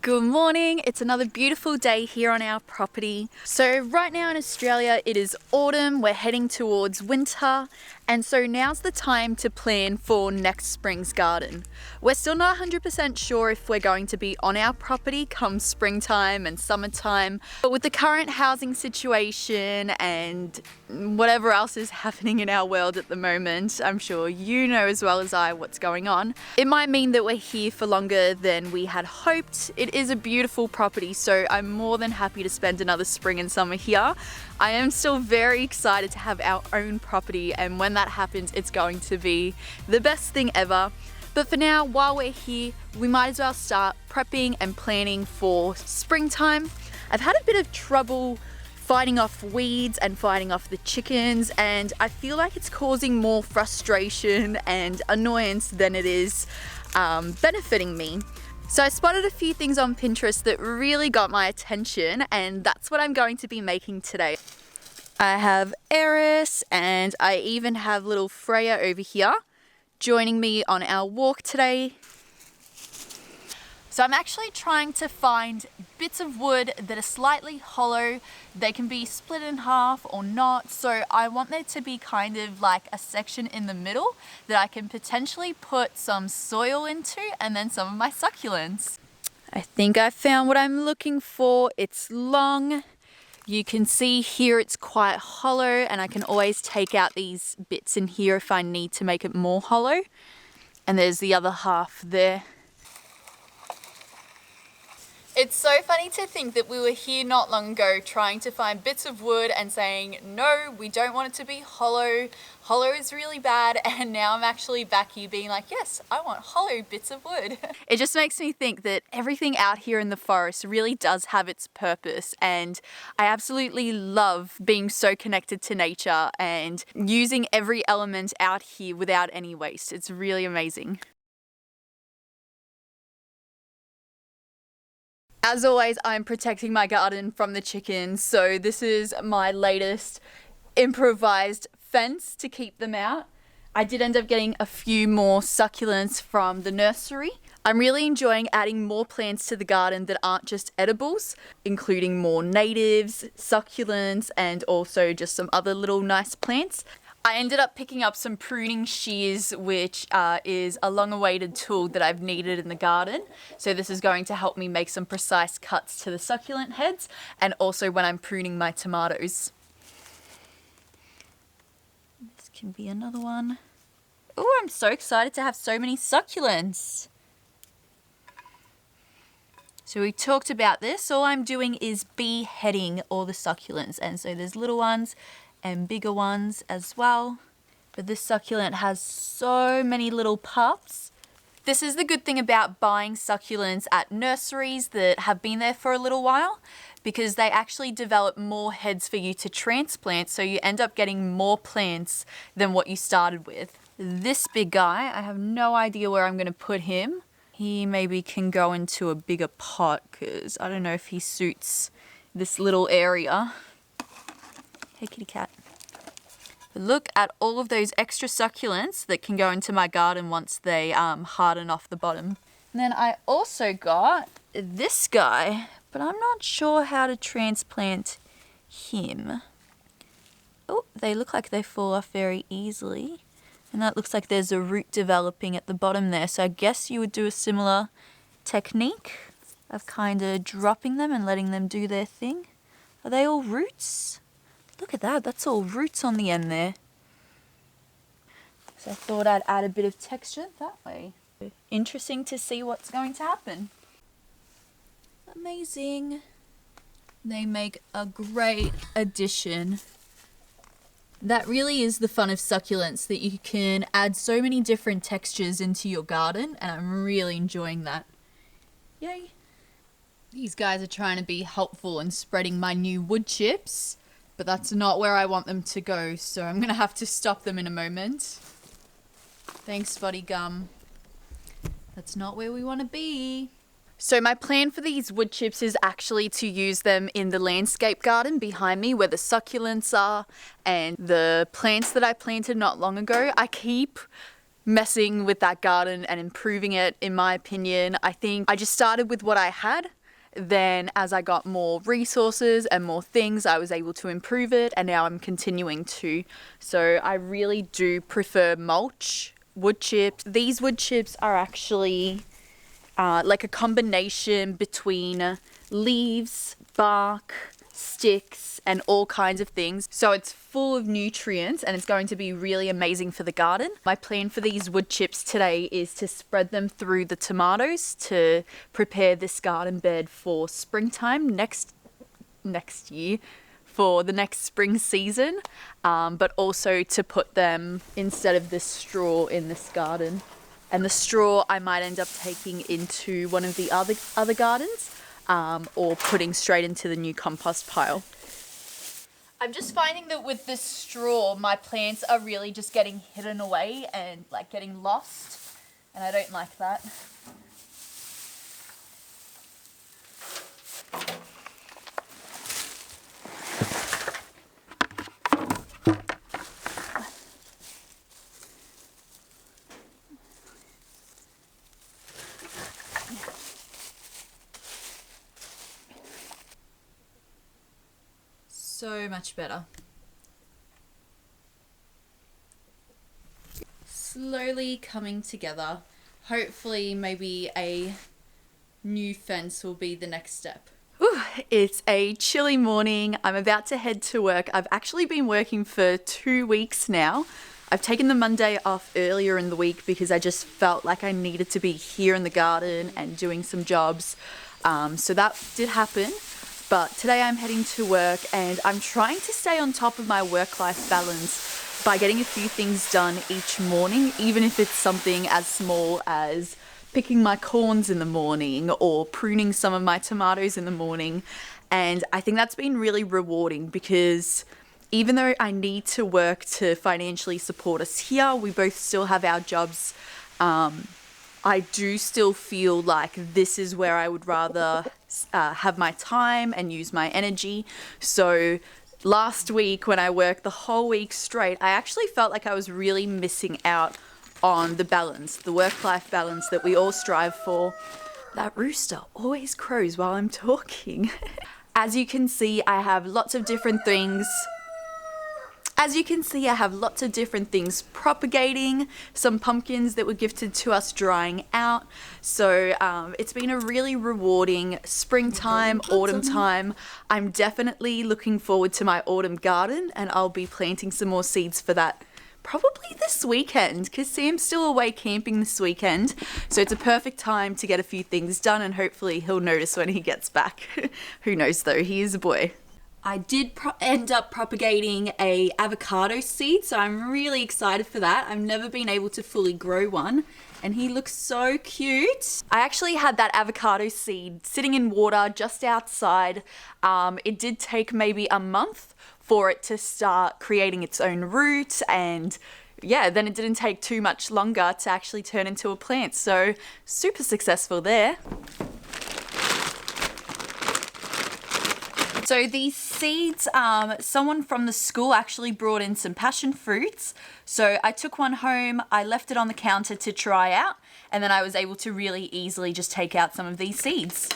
Good morning, it's another beautiful day here on our property. So right now in Australia it is autumn, we're heading towards winter, and so now's the time to plan for next spring's garden. We're still not 100% sure if we're going to be on our property come springtime and summertime, but with the current housing situation and whatever else is happening in our world at the moment, I'm sure you know as well as I what's going on. It might mean that we're here for longer than we had hoped. It is a beautiful property, so I'm more than happy to spend another spring and summer here. I am still very excited to have our own property, and when that happens, it's going to be the best thing ever. But for now, while we're here, we might as well start prepping and planning for springtime. I've had a bit of trouble fighting off weeds and fighting off the chickens, and I feel like it's causing more frustration and annoyance than it is benefiting me. So I spotted a few things on Pinterest that really got my attention, and that's what I'm going to be making today. I have Eris, and I even have little Freya over here joining me on our walk today. So I'm actually trying to find bits of wood that are slightly hollow. They can be split in half or not. So I want there to be kind of like a section in the middle that I can potentially put some soil into and then some of my succulents. I think I found what I'm looking for. It's long. You can see here it's quite hollow, and I can always take out these bits in here if I need to make it more hollow. And there's the other half there. It's so funny to think that we were here not long ago trying to find bits of wood and saying, no, we don't want it to be hollow. Hollow is really bad. And now I'm actually back here being like, yes, I want hollow bits of wood. It just makes me think that everything out here in the forest really does have its purpose. And I absolutely love being so connected to nature and using every element out here without any waste. It's really amazing. As always, I'm protecting my garden from the chickens, so this is my latest improvised fence to keep them out. I did end up getting a few more succulents from the nursery. I'm really enjoying adding more plants to the garden that aren't just edibles, including more natives, succulents, and also just some other little nice plants. I ended up picking up some pruning shears, which is a long-awaited tool that I've needed in the garden. So this is going to help me make some precise cuts to the succulent heads, and also when I'm pruning my tomatoes. This can be another one. Oh, I'm so excited to have so many succulents. So we talked about this. All I'm doing is beheading all the succulents, and so there's little ones and bigger ones as well. But this succulent has so many little pups. This is the good thing about buying succulents at nurseries that have been there for a little while, because they actually develop more heads for you to transplant, so you end up getting more plants than what you started with. This big guy, I have no idea where I'm gonna put him. He maybe can go into a bigger pot, because I don't know if he suits this little area. Hey, kitty cat. But look at all of those extra succulents that can go into my garden once they harden off the bottom. And then I also got this guy, but I'm not sure how to transplant him. Oh, they look like they fall off very easily. And that looks like there's a root developing at the bottom there. So I guess you would do a similar technique of kind of dropping them and letting them do their thing. Are they all roots? Look at that, that's all roots on the end there. So I thought I'd add a bit of texture that way. Interesting to see what's going to happen. Amazing. They make a great addition. That really is the fun of succulents, that you can add so many different textures into your garden, and I'm really enjoying that. Yay. These guys are trying to be helpful and spreading my new wood chips, but that's not where I want them to go, so I'm gonna have to stop them in a moment. Thanks, Spotty Gum. That's not where we want to be. So my plan for these wood chips is actually to use them in the landscape garden behind me where the succulents are and the plants that I planted not long ago. I keep messing with that garden and improving it, in my opinion. I think I just started with what I had. Then as I got more resources and more things, I was able to improve it, and now I'm continuing to. So I really do prefer mulch, wood chips. These wood chips are actually like a combination between leaves, bark, sticks, and all kinds of things. So it's full of nutrients and it's going to be really amazing for the garden. My plan for these wood chips today is to spread them through the tomatoes to prepare this garden bed for springtime next year, for the next spring season, but also to put them instead of this straw in this garden. And the straw I might end up taking into one of the other gardens, or putting straight into the new compost pile. I'm just finding that with this straw, my plants are really just getting hidden away and like getting lost, and I don't like that. So much better. Slowly coming together. Hopefully maybe a new fence will be the next step. It's a chilly morning. I'm about to head to work. I've actually been working for 2 weeks now. I've taken the Monday off earlier in the week because I just felt like I needed to be here in the garden and doing some jobs. So that did happen. But today I'm heading to work and I'm trying to stay on top of my work-life balance by getting a few things done each morning, even if it's something as small as picking my corns in the morning or pruning some of my tomatoes in the morning. And I think that's been really rewarding because even though I need to work to financially support us here, we both still have our jobs. I do still feel like this is where I would rather have my time and use my energy. So last week when I worked the whole week straight, I actually felt like I was really missing out on the balance, the work-life balance that we all strive for. That rooster always crows while I'm talking. As you can see, I have lots of different things. Propagating, some pumpkins that were gifted to us drying out. So it's been a really rewarding springtime, autumn time. I'm definitely looking forward to my autumn garden, and I'll be planting some more seeds for that probably this weekend because Sam's still away camping this weekend. So it's a perfect time to get a few things done, and hopefully he'll notice when he gets back. Who knows though, he is a boy. I did end up propagating a avocado seed, so I'm really excited for that. I've never been able to fully grow one, and he looks so cute. I actually had that avocado seed sitting in water just outside. It did take maybe a month for it to start creating its own root, and yeah, then it didn't take too much longer to actually turn into a plant. So super successful there. So these seeds, someone from the school actually brought in some passion fruits. So I took one home, I left it on the counter to try out, and then I was able to really easily just take out some of these seeds.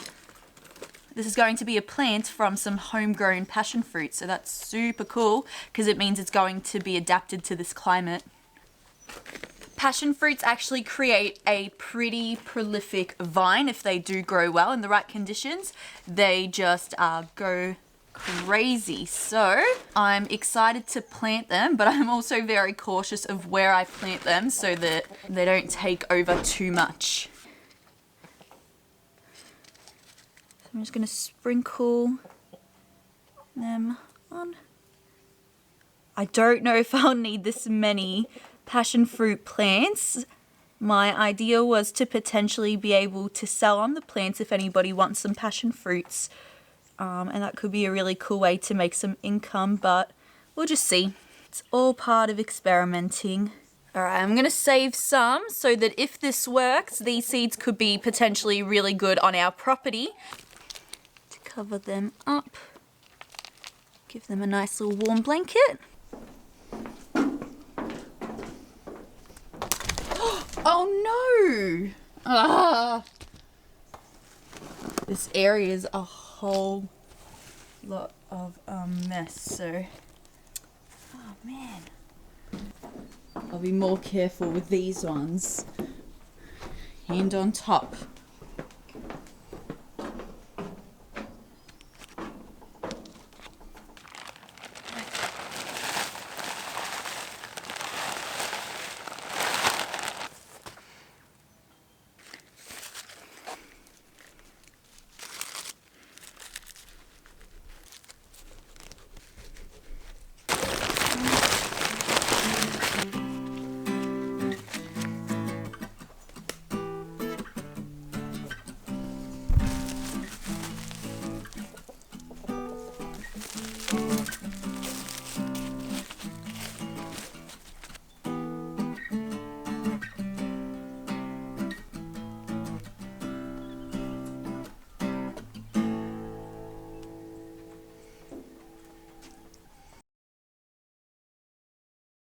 This is going to be a plant from some homegrown passion fruit, so that's super cool because it means it's going to be adapted to this climate. Passion fruits actually create a pretty prolific vine if they do grow well in the right conditions. They just go crazy. So I'm excited to plant them, but I'm also very cautious of where I plant them so that they don't take over too much. So I'm just going to sprinkle them on. I don't know if I'll need this many passion fruit plants. My idea was to potentially be able to sell on the plants if anybody wants some passion fruits, and that could be a really cool way to make some income, but we'll just see. It's all part of experimenting. Alright, I'm gonna save some so that if this works, these seeds could be potentially really good on our property. To cover them up, give them a nice little warm blanket. Oh no! Ah! This area is a whole lot of mess, so... Oh man. I'll be more careful with these ones. Hand on top.